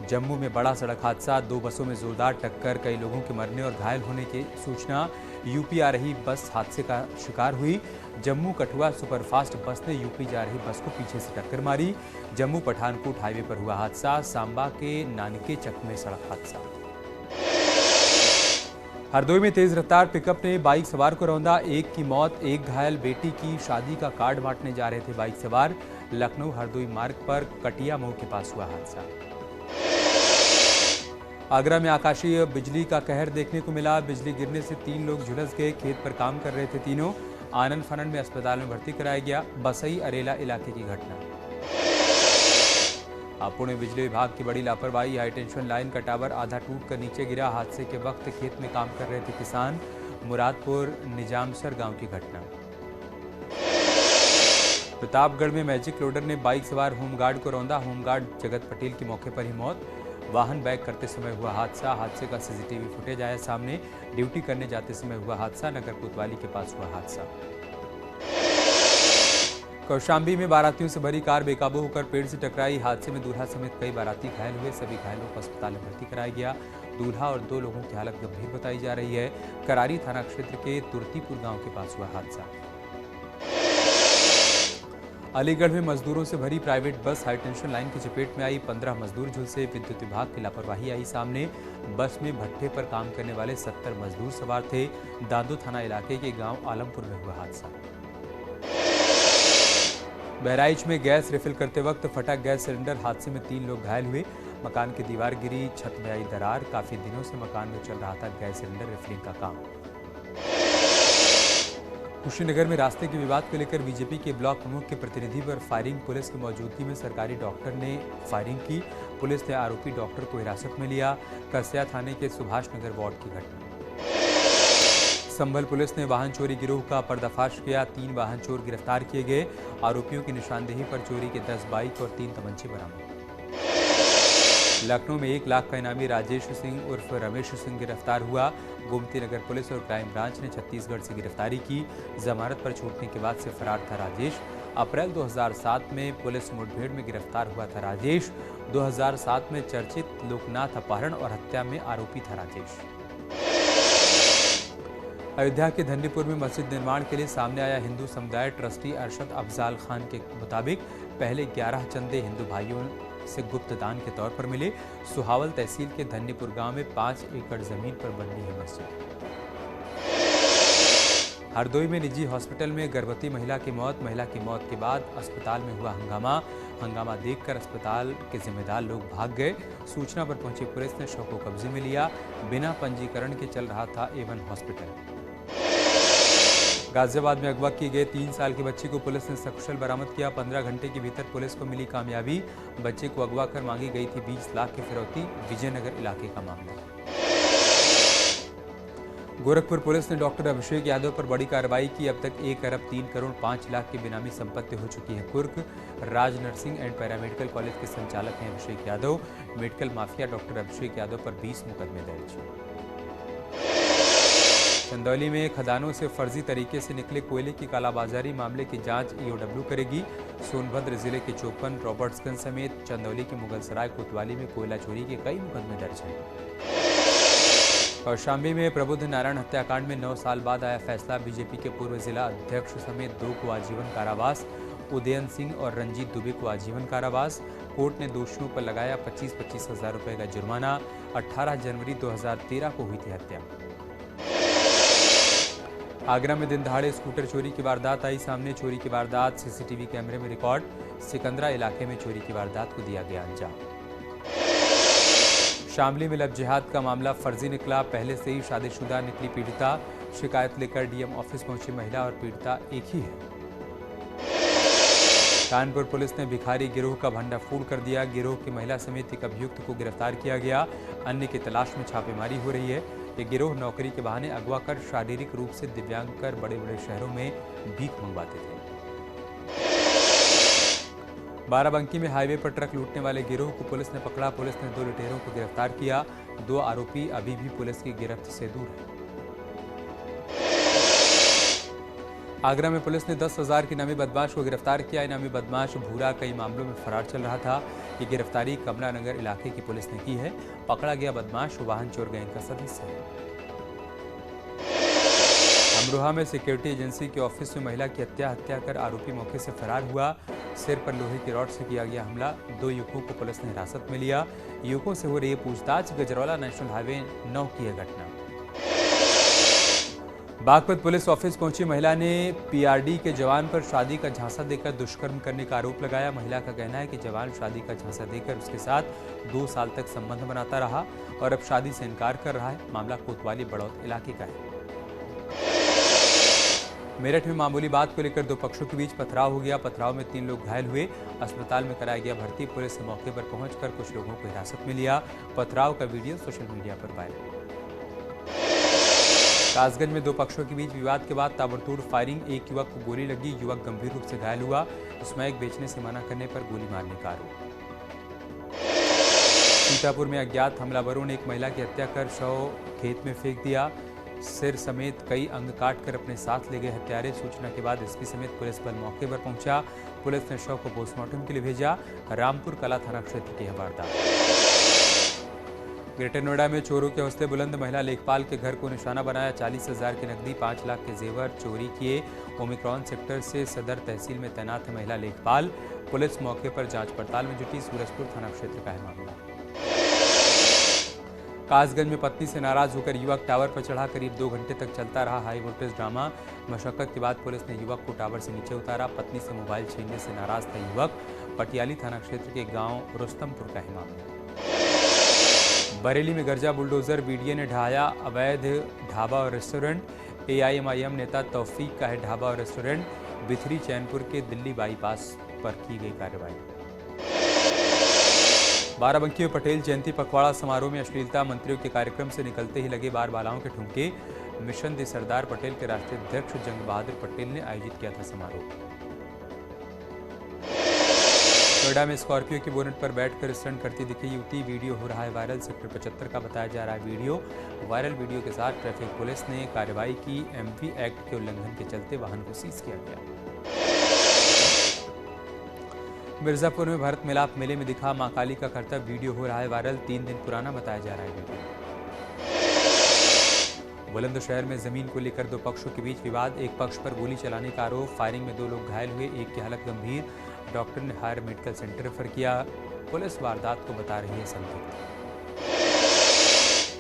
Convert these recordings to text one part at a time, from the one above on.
जम्मू में बड़ा सड़क हादसा, 2 बसों में जोरदार टक्कर, कई लोगों के मरने और घायल होने की सूचना। यूपी आ रही बस हादसे का शिकार हुई। जम्मू कठुआ सुपरफास्ट बस ने यूपी जा रही बस को पीछे से टक्कर मारी। जम्मू पठानकोट हाईवे पर हुआ हादसा। सांबा के नानके चक में सड़क हादसा। हरदोई में तेज रफ्तार पिकअप ने बाइक सवार को रौंदा, एक की मौत, एक घायल। बेटी की शादी का कार्ड बांटने जा रहे थे बाइक सवार। लखनऊ हरदोई मार्ग पर कटिया मोड़ के पास हुआ हादसा। आगरा में आकाशीय बिजली का कहर देखने को मिला। बिजली गिरने से 3 लोग झुलस गए। खेत पर काम कर रहे थे तीनों। आनंद फानंद में अस्पताल में भर्ती कराया गया। बसई अरेला इलाके की घटना। हापुड़ में बिजली विभाग की बड़ी लापरवाही, हाईटेंशन लाइन का टावर आधा टूटकर नीचे गिरा। हादसे के वक्त खेत में काम कर रहे थे किसान। मुरादपुर निजामसर गांव की घटना। प्रतापगढ़ में मैजिक लोडर ने बाइक सवार होमगार्ड को रौंदा। होमगार्ड जगत पटेल की मौके पर ही मौत। वाहन बैक करते समय हुआ हादसा। हादसे का सीसीटीवी फुटेज आया सामने। ड्यूटी करने जाते समय हुआ हादसा। नगर कोतवाली के पास हुआ हादसा। कौशाम्बी में बारातियों से भरी कार बेकाबू होकर पेड़ से टकराई। हादसे में दूल्हा समेत कई बाराती घायल हुए। सभी घायलों को अस्पताल में भर्ती कराया गया। दूल्हा और 2 लोगों की हालत गंभीर बताई जा रही है। करारी थाना क्षेत्र के तुर्तीपुर गांव के पास हुआ हादसा। अलीगढ़ में मजदूरों से भरी प्राइवेट बस हाईटेंशन लाइन की चपेट में आई। 15 मजदूर झुलसे। विद्युत विभाग की लापरवाही आई सामने। बस में भट्ठे पर काम करने वाले 70 मजदूर सवार थे। दादो थाना इलाके के गांव आलमपुर में हुआ हादसा। बहराइच में गैस रिफिल करते वक्त फटा गैस सिलेंडर। हादसे में 3 लोग घायल हुए। मकान की दीवार गिरी, छत में आई दरार। काफी दिनों से मकान में चल रहा था गैस सिलेंडर रिफिलिंग का काम। कुशीनगर में रास्ते के विवाद को लेकर बीजेपी के ब्लॉक प्रमुख के प्रतिनिधि पर फायरिंग। पुलिस की मौजूदगी में सरकारी डॉक्टर ने फायरिंग की। पुलिस ने आरोपी डॉक्टर को हिरासत में लिया। कसया थाने के सुभाष नगर वार्ड की घटना। संभल पुलिस ने वाहन चोरी गिरोह का पर्दाफाश किया। 3 वाहन चोर गिरफ्तार किए गए। आरोपियों की निशानदेही पर चोरी के 10 बाइक और 3 तमंचे बरामद। लखनऊ में 1 लाख का इनामी राजेश सिंह उर्फ रमेश सिंह गिरफ्तार हुआ। गोमती नगर पुलिस और क्राइम ब्रांच ने छत्तीसगढ़ से गिरफ्तारी की। जमानत पर छूटने के बाद से फरार था राजेश। अप्रैल 2007 में पुलिस मुठभेड़ में गिरफ्तार हुआ था राजेश। 2007 में चर्चित लोकनाथ अपहरण और हत्या में आरोपी था राजेश। अयोध्या के धन्नीपुर में मस्जिद निर्माण के लिए सामने आया हिंदू समुदाय। ट्रस्टी अरशद अफजाल खान के मुताबिक पहले 11 चंदे हिंदू भाइयों से गुप्त दान के तौर पर मिले। सुहावल तहसील के धन्नीपुर गांव में 5 एकड़ जमीन पर बननी है मस्जिद। हरदोई में निजी हॉस्पिटल में गर्भवती महिला की मौत। महिला की मौत के बाद अस्पताल में हुआ हंगामा देखकर अस्पताल के जिम्मेदार लोग भाग गए। सूचना पर पहुंची पुलिस ने शव को कब्जे में लिया। बिना पंजीकरण के चल रहा था A1 हॉस्पिटल। गाजियाबाद में अगवा किए गए 3 साल के बच्चे को पुलिस ने सकुशल बरामद किया। 15 घंटे के भीतर पुलिस को मिली कामयाबी। बच्चे को अगवा कर मांगी गई थी 20 लाख की फिरौती। विजयनगर इलाके का मामला। गोरखपुर पुलिस ने डॉक्टर अभिषेक यादव पर बड़ी कार्रवाई की। अब तक 1 अरब 3 करोड़ 5 लाख की बेनामी संपत्ति हो चुकी है कुर्क। राज नर्सिंग एंड पैरामेडिकल कॉलेज के संचालक हैं Abhishek Yadav. Medical mafia doctor Abhishek Yadav पर 20 मुकदमे दर्ज। चंदौली में खदानों से फर्जी तरीके से निकले कोयले की कालाबाजारी मामले की जांच EOW करेगी। सोनभद्र जिले के चौपन, रॉबर्ट्सगंज समेत चंदौली के मुगलसराय कोतवाली में कोयला चोरी के कई मुकदमे दर्ज हैं। कौशाम्बी में प्रबुद्ध नारायण हत्याकांड में 9 साल बाद आया फैसला। बीजेपी के पूर्व जिला अध्यक्ष समेत 2 को आजीवन कारावास। उदयन सिंह और रंजीत दुबे को आजीवन कारावास। कोर्ट ने दोषियों पर लगाया 25-25 हजार रुपए का जुर्माना। 18 जनवरी 2013 को हुई थी हत्या। आगरा में दिन दहाड़े स्कूटर चोरी की वारदात आई सामने। चोरी की वारदात सीसीटीवी कैमरे में रिकॉर्ड। सिकंदरा इलाके में चोरी की वारदात को दिया गया अंजाम। शामली में लव जिहाद का मामला फर्जी निकला। पहले से ही शादीशुदा निकली पीड़िता। शिकायत लेकर डीएम ऑफिस पहुंची महिला और पीड़िता एक ही है। कानपुर पुलिस ने भिखारी गिरोह का भंडाफोड़ कर दिया। गिरोह की महिला समेत एक अभियुक्त को गिरफ्तार किया गया। अन्य की तलाश में छापेमारी हो रही है। ये गिरोह नौकरी के बहाने अगवा कर शारीरिक रूप से दिव्यांग कर बड़े बड़े शहरों में भीख मंगवाते थे। बाराबंकी में हाईवे पर ट्रक लूटने वाले गिरोह को पुलिस ने पकड़ा। पुलिस ने 2 लुटेरों को गिरफ्तार किया। 2 आरोपी अभी भी पुलिस की गिरफ्त से दूर हैं। आगरा में पुलिस ने 10,000 के इनामी बदमाश को गिरफ्तार किया। इनामी बदमाश भूरा कई मामलों में फरार चल रहा था। ये गिरफ्तारी कमला नगर इलाके की पुलिस ने की है। पकड़ा गया बदमाश वाहन चोर गैंग का सदस्य है। अमरोहा में सिक्योरिटी एजेंसी के ऑफिस में महिला की हत्या कर आरोपी मौके से फरार हुआ। सिर पर लोहे की रॉड से किया गया हमला। 2 युवकों को पुलिस ने हिरासत में लिया। युवकों से हो रही पूछताछ। गजरौला नेशनल हाईवे 9 की है घटना। बागपत पुलिस ऑफिस पहुंची महिला ने पीआरडी के जवान पर शादी का झांसा देकर दुष्कर्म करने का आरोप लगाया। महिला का कहना है कि जवान शादी का झांसा देकर उसके साथ 2 साल तक संबंध बनाता रहा और अब शादी से इनकार कर रहा है। मामला कोतवाली बड़ौत इलाके का है। मेरठ में मामूली बात को लेकर 2 पक्षों के बीच पथराव हो गया। पथराव में 3 लोग घायल हुए। अस्पताल में कराया गया भर्ती। पुलिस ने मौके पर पहुंचकर कुछ लोगों को हिरासत में लिया। पथराव का वीडियो सोशल मीडिया पर वायरल। कासगंज में 2 पक्षों के बीच विवाद के बाद ताबड़तोड़ फायरिंग। एक युवक को गोली लगी। युवक गंभीर रूप से घायल हुआ। स्मैक बेचने से मना करने पर गोली मारने का आरोप। सीतापुर में अज्ञात हमलावरों ने एक महिला की हत्या कर शव खेत में फेंक दिया। सिर समेत कई अंग काटकर अपने साथ ले गए हत्यारे। सूचना के बाद एसपी समेत पुलिस बल मौके पर पहुंचा। पुलिस ने शव को पोस्टमार्टम के लिए भेजा। रामपुर कला थाना क्षेत्र की वारदात। ग्रेटर नोएडा में चोरों के हौसले बुलंद। महिला लेखपाल के घर को निशाना बनाया। 40,000 की नकदी, 5 लाख के जेवर चोरी किए। ओमिक्रॉन सेक्टर से सदर तहसील में तैनात है महिला लेखपाल। पुलिस मौके पर जांच पड़ताल में जुटी। सूरजपुर थाना क्षेत्र का है मामला। कासगंज में पत्नी से नाराज होकर युवक टावर पर चढ़ा। करीब 2 घंटे तक चलता रहा हाई वोल्टेज ड्रामा। मशक्कत के बाद पुलिस ने युवक को टावर से नीचे उतारा। पत्नी से मोबाइल छीनने से नाराज था युवक। पटियाली थाना क्षेत्र के गांव रुस्तमपुर का है मामला। बरेली में गर्जा बुलडोजर बीडीए ने ढहाया अवैध ढाबा और रेस्टोरेंट। एआईएमआईएम नेता तौफीक का है ढाबा और रेस्टोरेंट। बिथरी चैनपुर के दिल्ली बाईपास पर की गई कार्रवाई। बाराबंकी में पटेल जयंती पखवाड़ा समारोह में अश्लीलता। मंत्रियों के कार्यक्रम से निकलते ही लगे बार बालाओं के ठुमके। मिशन दी सरदार पटेल के राष्ट्रीय अध्यक्ष जंग बहादुर पटेल ने आयोजित किया था समारोह। नोएडा में स्कॉर्पियो के बोनट पर बैठकर स्टंट करती दिखी युवती। वीडियो हो रहा है वायरल। सेक्टर 75 का बताया जा रहा है वीडियो। वायरल वीडियो के साथ ट्रैफिक पुलिस ने कार्रवाई की। एमपी एक्ट के उल्लंघन के चलते वाहन को सीज किया गया। मिर्जापुर में भरत मिलाप मेले में दिखा मां काली का करतब। वीडियो हो रहा है वायरल। 3 दिन पुराना बताया जा रहा है वीडियो। बुलंदशहर में जमीन को लेकर 2 पक्षों के बीच विवाद। एक पक्ष पर गोली चलाने का आरोप। फायरिंग में 2 लोग घायल हुए। एक की हालत गंभीर। डॉक्टर ने हायर मेडिकल सेंटर रेफर किया। पुलिस वारदात को बता रही है संदिग्ध।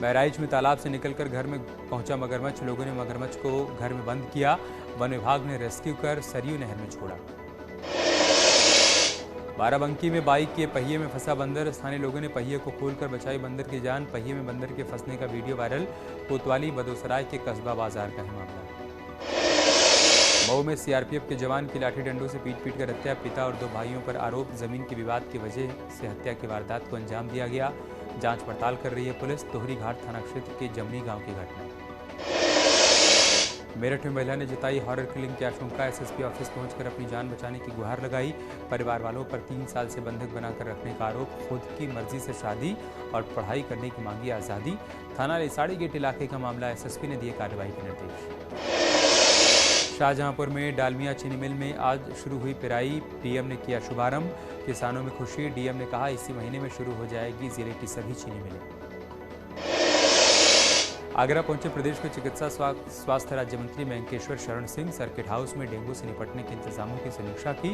बहराइच में तालाब से निकलकर घर में पहुंचा मगरमच्छ। लोगों ने मगरमच्छ को घर में बंद किया। वन विभाग ने रेस्क्यू कर सरयू नहर में छोड़ा। बाराबंकी में बाइक के पहिए में फंसा बंदर। स्थानीय लोगों ने पहिए को खोलकर बचाई बंदर की जान। पहिए में बंदर के फंसने का वीडियो वायरल। कोतवाली बदोसराय के कस्बा बाजार का है मामला। मऊ में सीआरपीएफ के जवान की लाठी डंडों से पीट कर हत्या। पिता और 2 भाइयों पर आरोप। जमीन के विवाद की वजह से हत्या की वारदात को अंजाम दिया गया। जांच पड़ताल कर रही है पुलिस। तोहरी घाट थाना क्षेत्र के जमनी गांव की घटना। मेरठ में महिला ने जताई हॉरर किलिंग की आशंका। एसएसपी ऑफिस पहुंचकर अपनी जान बचाने की गुहार लगाई। परिवार वालों पर 3 साल से बंधक बनाकर रखने का आरोप। खुद की मर्जी से शादी और पढ़ाई करने की मांगी आज़ादी। थाना लेसाड़ी गेट इलाके का मामला। एसएसपी ने दिए कार्रवाई के निर्देश। शाहजहांपुर में डालमिया चीनी मिल में आज शुरू हुई पेराई। डीएम ने किया शुभारंभ। किसानों में खुशी। डीएम ने कहा इसी महीने में शुरू हो जाएगी जिले की सभी चीनी मिलें। आगरा पहुंचे प्रदेश के चिकित्सा स्वास्थ्य राज्य मंत्री मयंकेश्वर शरण सिंह। सर्किट हाउस में डेंगू से निपटने के इंतजामों की समीक्षा की।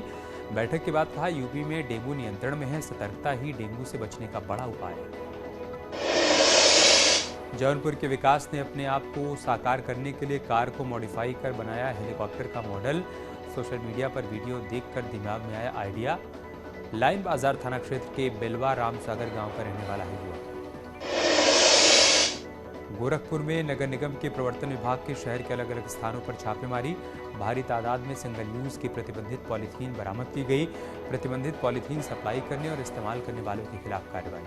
बैठक के बाद कहा यूपी में डेंगू नियंत्रण में है। सतर्कता ही डेंगू से बचने का बड़ा उपाय है। जौनपुर के विकास ने अपने आप को साकार करने के लिए कार को मॉडिफाई कर बनाया हेलीकॉप्टर का मॉडल। सोशल मीडिया पर वीडियो देखकर दिमाग में आया आइडिया। लाइन बाजार थाना क्षेत्र के बेलवा रामसागर गांव का रहने वाला है युवक। गोरखपुर में नगर निगम के प्रवर्तन विभाग के शहर के अलग अलग स्थानों पर छापेमारी। भारी तादाद में सिंगल यूज की प्रतिबंधित पॉलीथीन बरामद की गई। प्रतिबंधित पॉलीथीन सप्लाई करने और इस्तेमाल करने वालों के खिलाफ कार्रवाई।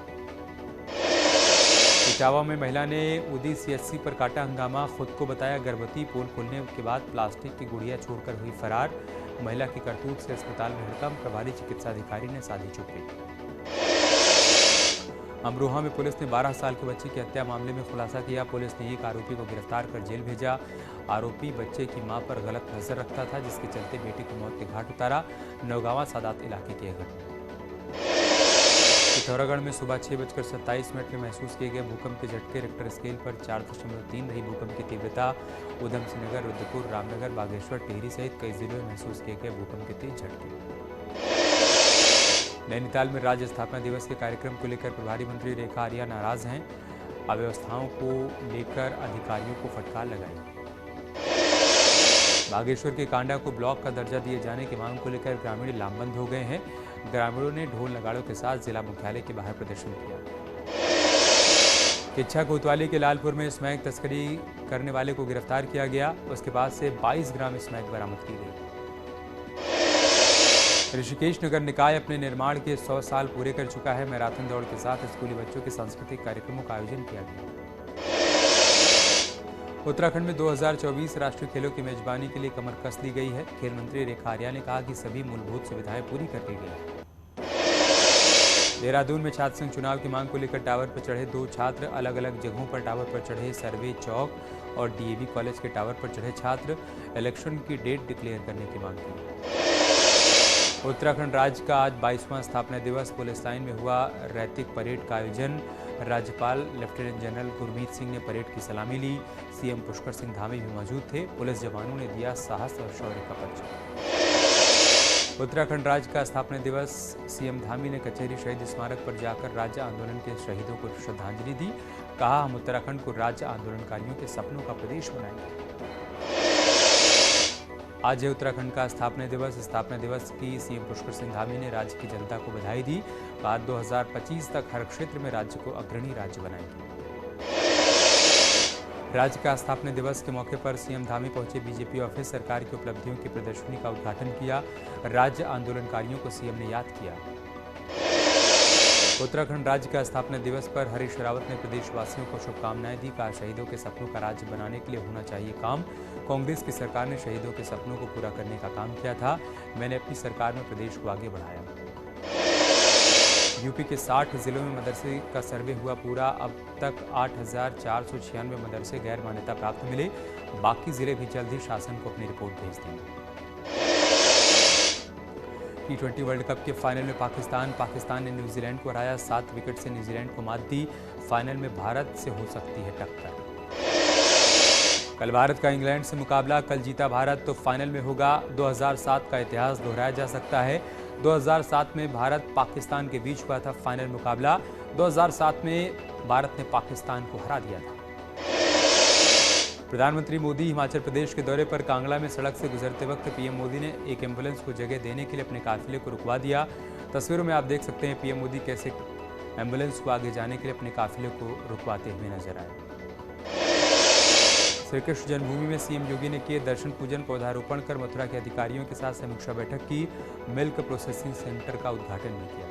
इटावा में महिला ने उदी सीएचसी पर काटा हंगामा। खुद को बताया गर्भवती। पोल खुलने के बाद प्लास्टिक की गुड़िया छोड़कर हुई फरार। महिला की करतूत से अस्पताल में हड़कंप। प्रभारी चिकित्सा अधिकारी ने साधी चुप्पी। अमरोहा में पुलिस ने 12 साल के बच्चे की हत्या मामले में खुलासा किया। पुलिस ने एक आरोपी को गिरफ्तार कर जेल भेजा। आरोपी बच्चे की मां पर गलत नजर रखता था, जिसके चलते बेटी को मौत के घाट उतारा। नौगांवा सादात इलाके की घटना। पिथौरागढ़ में सुबह 6:27 में महसूस किए गए भूकंप के झटके। रिक्टर स्केल पर 4.3 रही भूकंप की तीव्रता। उधम सिंह नगर, रुद्रपुर, रामनगर, बागेश्वर, टिहरी सहित कई जिलों में महसूस किए गए भूकंप के तेज झटके। नैनीताल में राज्य स्थापना दिवस के कार्यक्रम को लेकर प्रभारी मंत्री रेखा आर्या नाराज हैं। अव्यवस्थाओं को लेकर अधिकारियों को फटकार लगाई। बागेश्वर के कांडा को ब्लॉक का दर्जा दिए जाने की मांग को लेकर ग्रामीण लामबंद हो गए हैं। ग्रामीणों ने ढोल नगाड़ों के साथ जिला मुख्यालय के बाहर प्रदर्शन किया। किच्छा कोतवाली के लालपुर में स्मैक तस्करी करने वाले को गिरफ्तार किया गया। उसके पास से 22 ग्राम स्मैक बरामद की गई। ऋषिकेश नगर निकाय अपने निर्माण के 100 साल पूरे कर चुका है। मैराथन दौड़ के साथ स्कूली बच्चों के सांस्कृतिक कार्यक्रमों का आयोजन किया गया। उत्तराखंड में 2024 राष्ट्रीय खेलों की मेजबानी के लिए कमर कस दी गई है। खेल मंत्री रेखा आर्या ने कहा कि सभी मूलभूत सुविधाएं पूरी कर दी गई हैं। देहरादून में छात्र संघ चुनाव की मांग को लेकर टावर पर चढ़े 2 छात्र। अलग अलग जगहों पर टावर पर चढ़े सर्वे चौक और डीएवी कॉलेज के टावर पर चढ़े छात्र। इलेक्शन की डेट डिक्लेयर करने की मांग की। उत्तराखंड राज्य का आज 22वां स्थापना दिवस। पुलिस लाइन में हुआ रैतिक परेड का आयोजन। राज्यपाल लेफ्टिनेंट जनरल गुरमीत सिंह ने परेड की सलामी ली। सीएम पुष्कर सिंह धामी भी मौजूद थे। पुलिस जवानों ने दिया साहस और शौर्य का परिचय। उत्तराखंड राज्य का स्थापना दिवस। सीएम धामी ने कचहरी शहीद स्मारक पर जाकर राज्य आंदोलन के शहीदों को श्रद्धांजलि दी। कहा, हम उत्तराखंड को राज्य आंदोलनकारियों के सपनों का प्रदेश बनाएंगे। आज है उत्तराखंड का स्थापना दिवस। स्थापना दिवस की सीएम पुष्कर सिंह धामी ने राज्य की जनता को बधाई दी। बाद 2025 तक हर क्षेत्र में राज्य को अग्रणी राज्य बनाएंगे। राज्य का स्थापना दिवस के मौके पर सीएम धामी पहुंचे बीजेपी ऑफिस। सरकार की उपलब्धियों की प्रदर्शनी का उद्घाटन किया। राज्य आंदोलनकारियों को सीएम ने याद किया। उत्तराखंड राज्य का स्थापना दिवस पर हरीश रावत ने प्रदेशवासियों को शुभकामनाएं दी। कहा, शहीदों के सपनों का राज्य बनाने के लिए होना चाहिए काम। कांग्रेस की सरकार ने शहीदों के सपनों को पूरा करने का काम किया था। मैंने अपनी सरकार में प्रदेश को आगे बढ़ाया। यूपी के 60 जिलों में मदरसे का सर्वे हुआ पूरा। अब तक 8,496 मदरसे गैर मान्यता प्राप्त मिले। बाकी जिले भी जल्द ही शासन को अपनी रिपोर्ट भेज देंगे। T20 वर्ल्ड कप के फाइनल में पाकिस्तान ने न्यूजीलैंड को हराया। 7 विकेट से न्यूजीलैंड को मात दी। फाइनल में भारत से हो सकती है टक्कर। कल भारत का इंग्लैंड से मुकाबला। कल जीता भारत तो फाइनल में होगा। 2007 का इतिहास दोहराया जा सकता है। 2007 में भारत पाकिस्तान के बीच हुआ था फाइनल मुकाबला। 2007 में भारत ने पाकिस्तान को हरा दिया था। प्रधानमंत्री मोदी हिमाचल प्रदेश के दौरे पर कांगड़ा में सड़क से गुजरते वक्त पीएम मोदी ने एक एम्बुलेंस को जगह देने के लिए अपने काफिले को रुकवा दिया। तस्वीरों में आप देख सकते हैं पीएम मोदी कैसे एम्बुलेंस को आगे जाने के लिए अपने काफिले को रुकवाते हुए नजर आए। श्री कृष्ण जन्मभूमि में सीएम योगी ने किए दर्शन पूजन। पौधारोपण कर मथुरा के अधिकारियों के साथ समीक्षा बैठक की। मिल्क प्रोसेसिंग सेंटर का उद्घाटन भी किया।